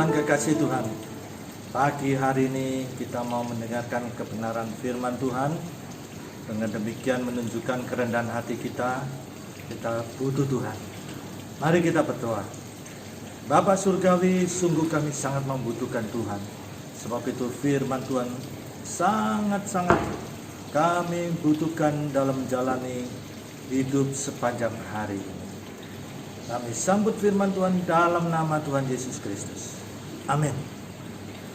Tuhan, kekasih Tuhan, pagi hari ini kita mau mendengarkan kebenaran firman Tuhan. Dengan demikian menunjukkan kerendahan hati kita butuh Tuhan. Mari kita berdoa. Bapa Surgawi, sungguh kami sangat membutuhkan Tuhan. Sebab itu firman Tuhan sangat-sangat kami butuhkan dalam menjalani hidup sepanjang hari ini. Kami sambut firman Tuhan dalam nama Tuhan Yesus Kristus. Amin.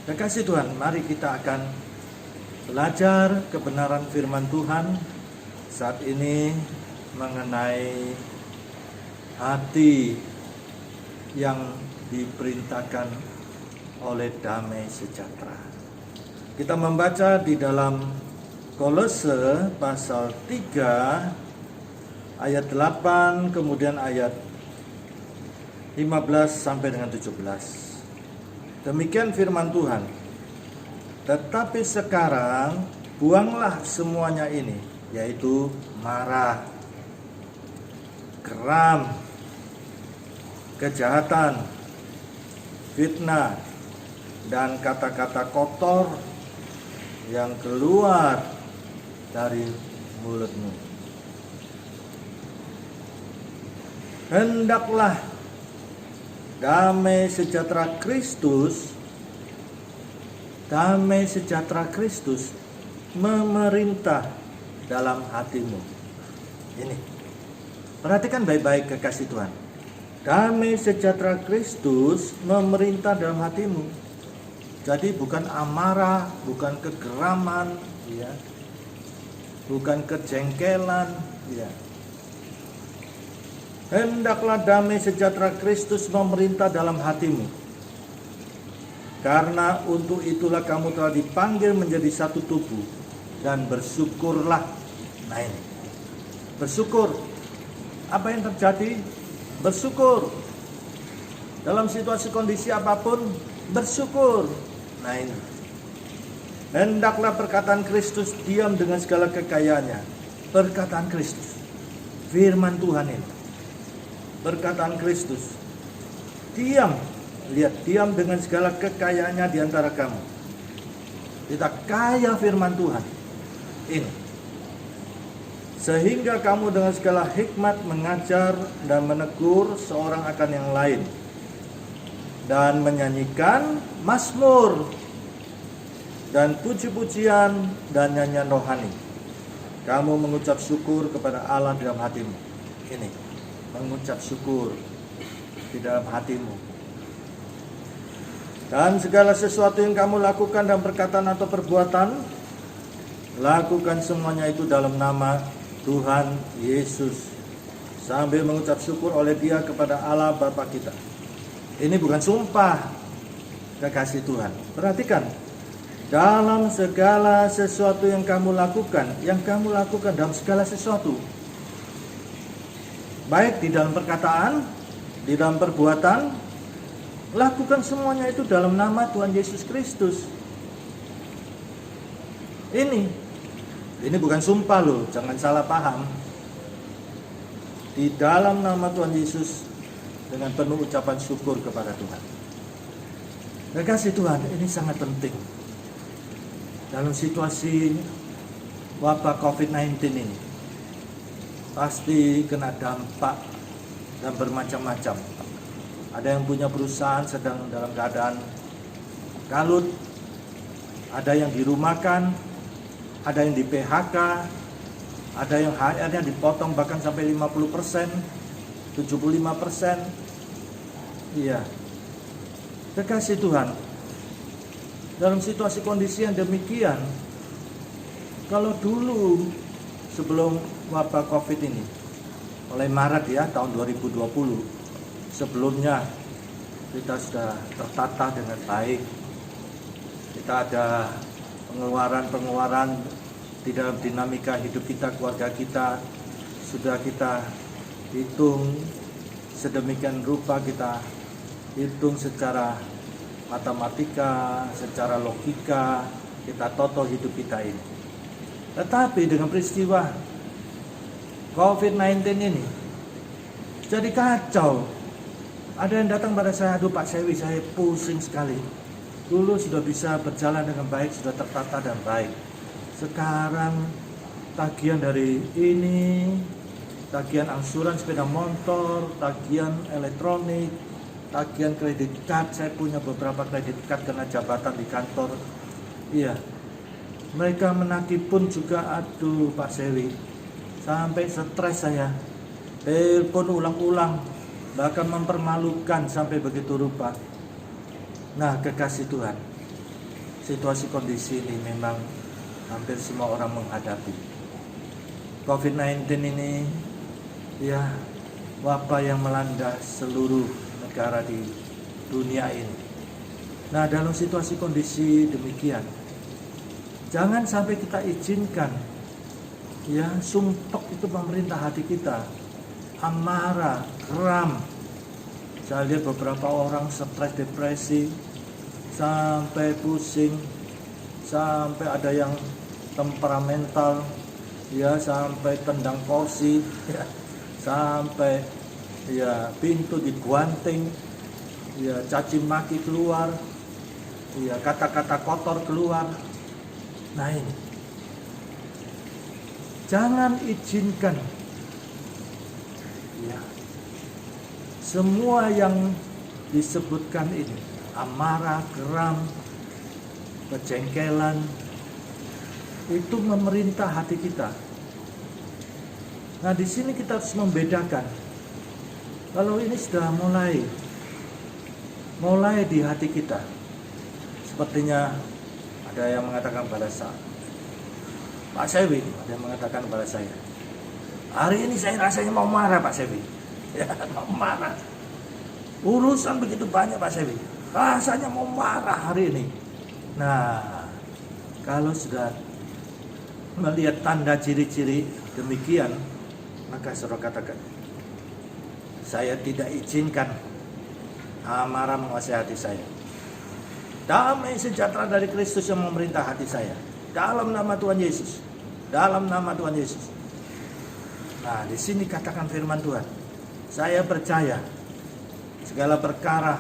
Kekasih Tuhan, mari kita akan belajar kebenaran firman Tuhan saat ini mengenai hati yang diperintahkan oleh damai sejahtera. Kita membaca di dalam Kolose pasal 3 ayat 8 kemudian ayat 15 sampai dengan 17. Demikian firman Tuhan. Tetapi sekarang buanglah semuanya ini, yaitu marah, geram, kejahatan, fitnah, dan kata-kata kotor yang keluar dari mulutmu. Hendaklah damai sejahtera Kristus memerintah dalam hatimu. Ini, perhatikan baik-baik kekasih Tuhan. Damai sejahtera Kristus memerintah dalam hatimu. Jadi bukan amarah, bukan kegeraman, ya, bukan kejengkelan, ya. Hendaklah damai sejahtera Kristus memerintah dalam hatimu. Karena untuk itulah kamu telah dipanggil menjadi satu tubuh. Dan bersyukurlah. Nah ini, bersyukur. Apa yang terjadi? Bersyukur. Dalam situasi kondisi apapun, bersyukur. Nah ini, hendaklah perkataan Kristus diam dengan segala kekayaannya. Perkataan Kristus, firman Tuhan ini, perkataan Kristus diam. Lihat, diam dengan segala kekayaannya di antara kamu. Kita kaya firman Tuhan ini, sehingga kamu dengan segala hikmat mengajar dan menegur seorang akan yang lain, dan menyanyikan mazmur dan puji-pujian dan nyanyian rohani. Kamu mengucap syukur kepada Allah dalam hatimu. Ini, mengucap syukur di dalam hatimu. Dan segala sesuatu yang kamu lakukan dalam perkataan atau perbuatan, lakukan semuanya itu dalam nama Tuhan Yesus, sambil mengucap syukur oleh Dia kepada Allah Bapa kita. Ini bukan sumpah, kekasih Tuhan. Perhatikan, dalam segala sesuatu yang kamu lakukan dalam segala sesuatu, baik di dalam perkataan, di dalam perbuatan, lakukan semuanya itu dalam nama Tuhan Yesus Kristus. Ini bukan sumpah loh, jangan salah paham. Di dalam nama Tuhan Yesus dengan penuh ucapan syukur kepada Tuhan. Kekasih Tuhan, ini sangat penting. Dalam situasi wabah COVID-19 ini, pasti kena dampak dan bermacam-macam. Ada yang punya perusahaan sedang dalam keadaan kalut, ada yang dirumahkan, ada yang di PHK, ada yang HR-nya dipotong bahkan sampai 50%, 75%. Iya. Kekasih Tuhan, dalam situasi kondisi yang demikian, kalau dulu sebelum wabah COVID ini, mulai Maret ya tahun 2020, sebelumnya kita sudah tertata dengan baik. Kita ada pengeluaran di dalam dinamika hidup kita, keluarga kita, sudah kita hitung sedemikian rupa, kita hitung secara matematika, secara logika, kita toto hidup kita ini. Tetapi dengan peristiwa COVID-19 ini jadi kacau. Ada yang datang pada saya, aduh Pak Sewi, saya pusing sekali. Dulu sudah bisa berjalan dengan baik, sudah tertata dan baik. Sekarang tagihan dari ini, tagihan angsuran sepeda motor, tagihan elektronik, tagihan kredit card. Saya punya beberapa kredit card karena jabatan di kantor. Iya, mereka menagih pun juga, aduh Pak Sewi, sampai stres saya. Telepon ulang-ulang, bahkan mempermalukan sampai begitu rupa. Nah, kekasih Tuhan, situasi kondisi ini memang hampir semua orang menghadapi. COVID-19 ini ya wabah yang melanda seluruh negara di dunia ini. Nah, dalam situasi kondisi demikian, jangan sampai kita izinkan ya sumpek itu pemerintah hati kita, amarah, geram. Saya lihat beberapa orang stres, depresi, sampai pusing, sampai ada yang temperamental, ya sampai tendang kursi, ya, sampai ya pintu dibanting, ya caci maki keluar, ya kata-kata kotor keluar. Nah ini, jangan izinkan ya semua yang disebutkan ini, amarah, geram, kejengkelan, itu memerintah hati kita. Nah, di sini kita harus membedakan. Kalau ini sudah mulai di hati kita, sepertinya ada yang mengatakan pada saya, Pak Sewi, ada yang mengatakan pada saya, hari ini saya rasanya mau marah Pak Sewi. Ya, mau marah. Urusan begitu banyak Pak Sewi, rasanya mau marah hari ini. Nah, kalau sudah melihat tanda ciri-ciri demikian, maka saudara katakan, saya tidak izinkan amarah menguasai hati saya. Damai sejahtera dari Kristus yang memerintah hati saya, dalam nama Tuhan Yesus, dalam nama Tuhan Yesus. Nah, di sini katakan firman Tuhan, saya percaya segala perkara,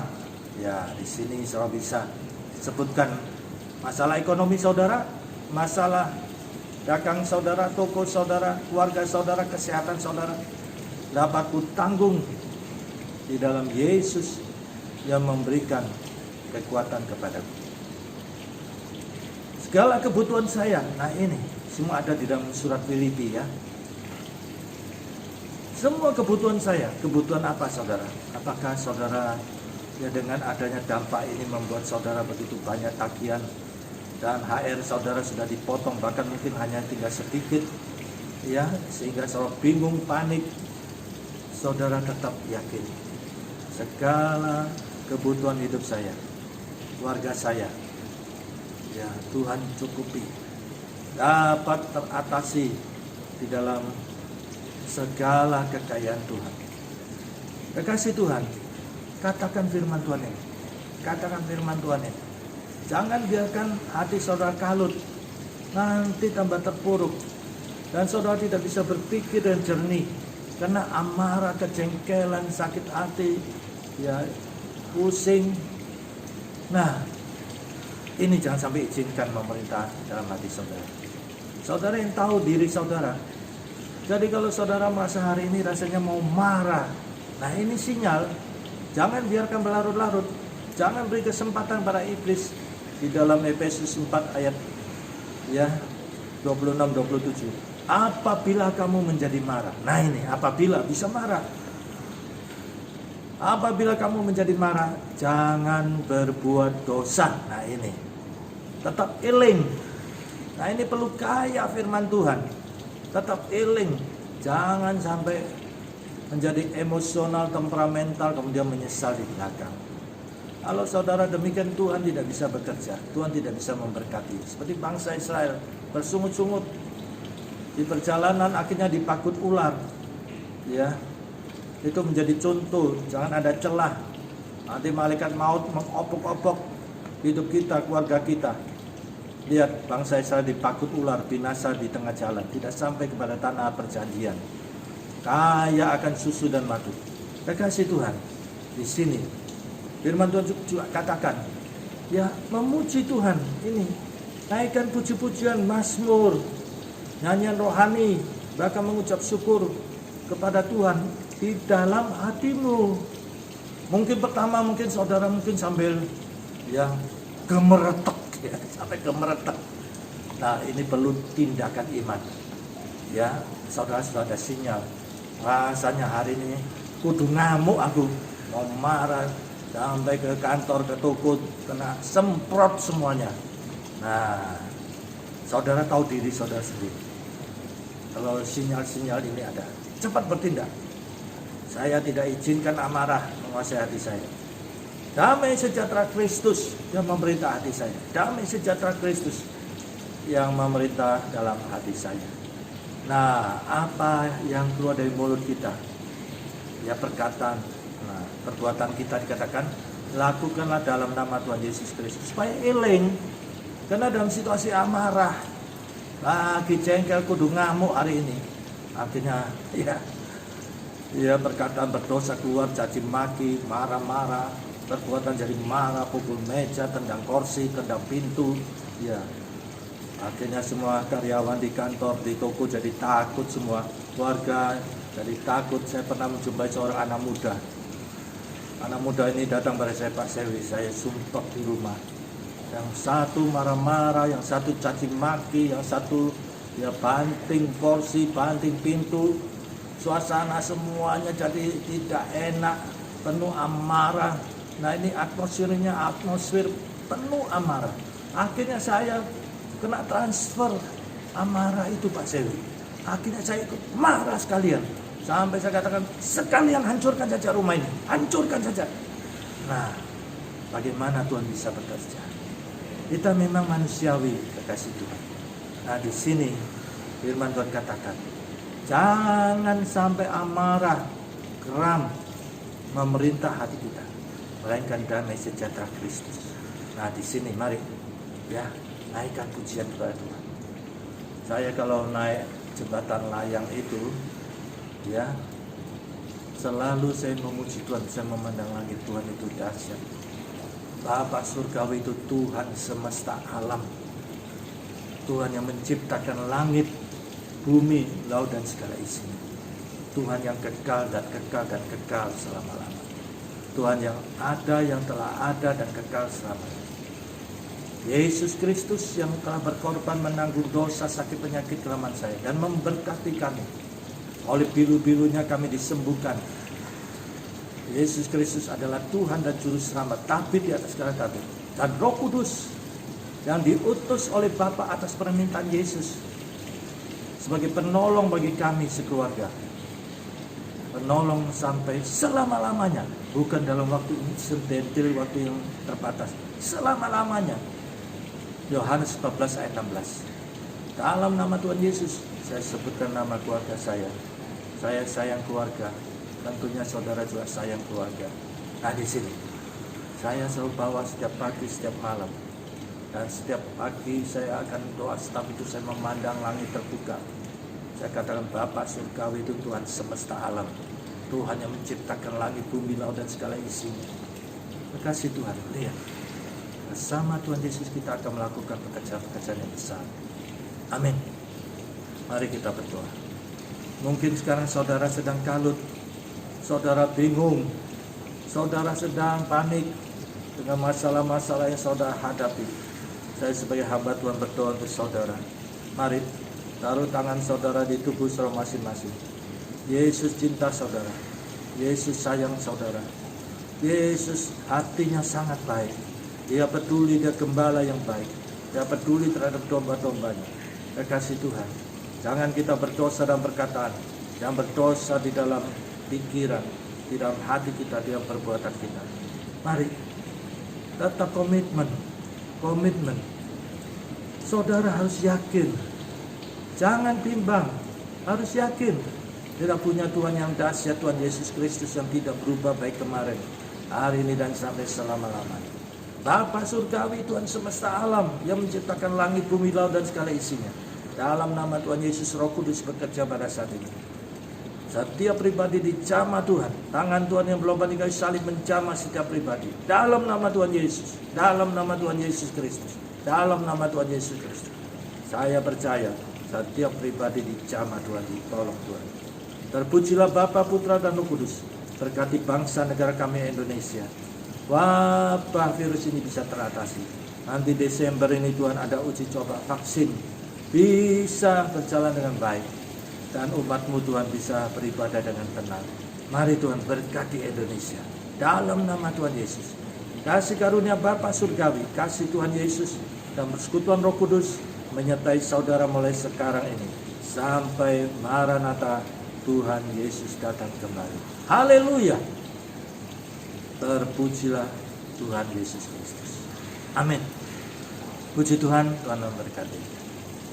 ya di sini saudara bisa sebutkan masalah ekonomi saudara, masalah dagang saudara, toko saudara, keluarga saudara, kesehatan saudara, dapat kutanggung di dalam Yesus yang memberikan kekuatan kepadaku. Segala kebutuhan saya, nah ini semua ada di dalam surat Filipi ya. Semua kebutuhan saya, kebutuhan apa saudara? Apakah saudara ya dengan adanya dampak ini membuat saudara begitu banyak tagihan dan HR saudara sudah dipotong, bahkan mungkin hanya tinggal sedikit ya, sehingga saudara bingung, panik. Saudara tetap yakin segala kebutuhan hidup saya, keluarga saya, ya Tuhan cukupi, dapat teratasi di dalam segala kekayaan Tuhan. Kekasih Tuhan, katakan firman Tuhan ini. Katakan firman Tuhan ini. Jangan biarkan hati saudara kalut, nanti tambah terpuruk, dan saudara tidak bisa berpikir dan jernih karena amarah, kejengkelan, sakit hati, ya pusing. Nah, ini jangan sampai izinkan memerintah dalam hati saudara. Saudara yang tahu diri saudara. Jadi kalau saudara merasa hari ini rasanya mau marah, nah ini sinyal. Jangan biarkan berlarut-larut. Jangan beri kesempatan pada iblis. Di dalam Efesus 4 ayat ya 26-27. Apabila kamu menjadi marah. Nah ini, apabila bisa marah. Apabila kamu menjadi marah, jangan berbuat dosa. Nah ini, tetap iling. Nah ini perlu kaya firman Tuhan. Tetap iling, jangan sampai menjadi emosional, temperamental, kemudian menyesal di belakang. Kalau saudara demikian, Tuhan tidak bisa bekerja, Tuhan tidak bisa memberkati. Seperti bangsa Israel bersungut-sungut di perjalanan, akhirnya dipakut ular. Ya, itu menjadi contoh, jangan ada celah. Nanti malaikat maut mengopok-opok hidup kita, keluarga kita. Lihat, bangsa Israel dipakut ular, binasa di tengah jalan, tidak sampai kepada tanah perjanjian, kaya akan susu dan madu. Kekasih Tuhan, Di sini firman Tuhan juga katakan, ya memuji Tuhan ini, naikkan puji-pujian, mazmur, nyanyian rohani, bahkan mengucap syukur kepada Tuhan di dalam hatimu. Mungkin pertama saudara sambil ya gemeretek, ya, sampai gemeretek. Nah, ini perlu tindakan iman. Ya, saudara sudah ada sinyal. Rasanya hari ini kudu ngamuk aku, mau marah, sampai ke kantor, ke toko, kena semprot semuanya. Nah, saudara tahu diri saudara sendiri. Kalau sinyal-sinyal ini ada, cepat bertindak. Saya tidak izinkan amarah menguasai hati saya. Damai sejahtera Kristus yang memerintah hati saya. Damai sejahtera Kristus yang memerintah dalam hati saya. Nah, apa yang keluar dari mulut kita? Ya perkataan, perbuatan kita dikatakan, lakukanlah dalam nama Tuhan Yesus Kristus. Supaya eling. Karena dalam situasi amarah, lagi jengkel, kudu ngamuk hari ini. Akhirnya ya perkataan berdosa keluar, caci maki, marah-marah, perbuatan jadi marah, pukul meja, tendang kursi, tendang pintu. Ya, akhirnya semua karyawan di kantor, di toko jadi takut semua. Keluarga jadi takut. Saya pernah menjumpai seorang anak muda. Anak muda ini datang pada saya, Pak Sewi, saya sumpah di rumah. Yang satu marah-marah, yang satu caci maki, yang satu ya banting kursi, banting pintu. Suasana semuanya jadi tidak enak, penuh amarah. Nah, ini atmosfer penuh amarah. Akhirnya saya kena transfer amarah itu, Pak Sewi. Akhirnya saya ikut marah sekalian. Sampai saya katakan, sekalian hancurkan saja rumah ini. Hancurkan saja. Nah, bagaimana Tuhan bisa bekerja? Kita memang manusiawi, kekasih Tuhan. Nah, di sini firman Tuhan katakan, jangan sampai amarah, geram memerintah hati kita, melainkan damai sejahtera Kristus. Nah, di sini mari ya naikkan pujian kepada Tuhan. Saya kalau naik jembatan layang itu, ya selalu saya memuji Tuhan. Saya memandang langit, Tuhan itu dahsyat. Bapa surgawi itu Tuhan semesta alam. Tuhan yang menciptakan langit, bumi, laut dan segala isinya. Tuhan yang kekal dan kekal dan kekal selama-lamanya. Tuhan yang ada, yang telah ada dan kekal selamanya. Yesus Kristus yang telah berkorban menanggung dosa, sakit, penyakit, kelemahan saya dan memberkati kami. Oleh biru-birunya kami disembuhkan. Yesus Kristus adalah Tuhan dan Juru Selamat, tabib di atas segala tabib. Dan Roh Kudus yang diutus oleh Bapa atas permintaan Yesus sebagai penolong bagi kami sekeluarga. Penolong sampai selama-lamanya, bukan dalam waktu sedentil, waktu yang terbatas. Selama-lamanya. Yohanes 14 ayat 16. Dalam nama Tuhan Yesus, saya sebutkan nama keluarga saya. Saya sayang keluarga. Tentunya saudara juga sayang keluarga. Nah, di sini saya selalu bawa setiap pagi, setiap malam. Dan setiap pagi saya akan doa, setiap itu saya memandang langit terbuka. Saya katakan, Bapa surgawi itu Tuhan semesta alam. Tuhan yang menciptakan langit, bumi, laut dan segala isinya. Terkasih Tuhan, lihat. Bersama Tuhan Yesus kita akan melakukan pekerjaan-pekerjaan yang besar. Amin. Mari kita berdoa. Mungkin sekarang saudara sedang kalut, saudara bingung, saudara sedang panik dengan masalah-masalah yang saudara hadapi. Saya sebagai hamba Tuhan berdoa untuk saudara. Mari taruh tangan saudara di tubuh saudara masing-masing. Yesus cinta saudara. Yesus sayang saudara. Yesus hatinya sangat baik. Dia peduli, dia gembala yang baik. Dia peduli terhadap domba-dombanya. Kekasih Tuhan, jangan kita berdosa dalam perkataan, jangan berdosa di dalam pikiran, di dalam hati kita, di dalam perbuatan kita. Mari tetap komitmen. Saudara harus yakin, jangan bimbang, harus yakin. Kita punya Tuhan yang dahsyat, Tuhan Yesus Kristus yang tidak berubah baik kemarin, hari ini dan sampai selama-lamanya. Bapa surgawi, Tuhan semesta alam yang menciptakan langit, bumi, laut dan segala isinya. Dalam nama Tuhan Yesus, Roh Kudus bekerja pada saat ini. Setiap pribadi dijamah Tuhan. Tangan Tuhan yang berlomba di kayu salib menjamah setiap pribadi. Dalam nama Tuhan Yesus. Dalam nama Tuhan Yesus Kristus. Dalam nama Tuhan Yesus Kristus. Saya percaya setiap pribadi dijamah Tuhan, ditolong Tuhan. Terpujilah Bapa, Putra, dan Roh Kudus. Berkati bangsa negara kami Indonesia. Wabah virus ini bisa teratasi. Nanti Desember ini Tuhan ada uji coba vaksin. Bisa berjalan dengan baik. Dan umat-Mu Tuhan bisa beribadah dengan tenang. Mari Tuhan berkati Indonesia. Dalam nama Tuhan Yesus. Kasih karunia Bapa surgawi, kasih Tuhan Yesus, dan persekutuan Roh Kudus menyertai saudara mulai sekarang ini. Sampai Maranatha, Tuhan Yesus datang kembali. Haleluya. Terpujilah Tuhan Yesus Kristus. Amin. Puji Tuhan, Tuhan memberkati.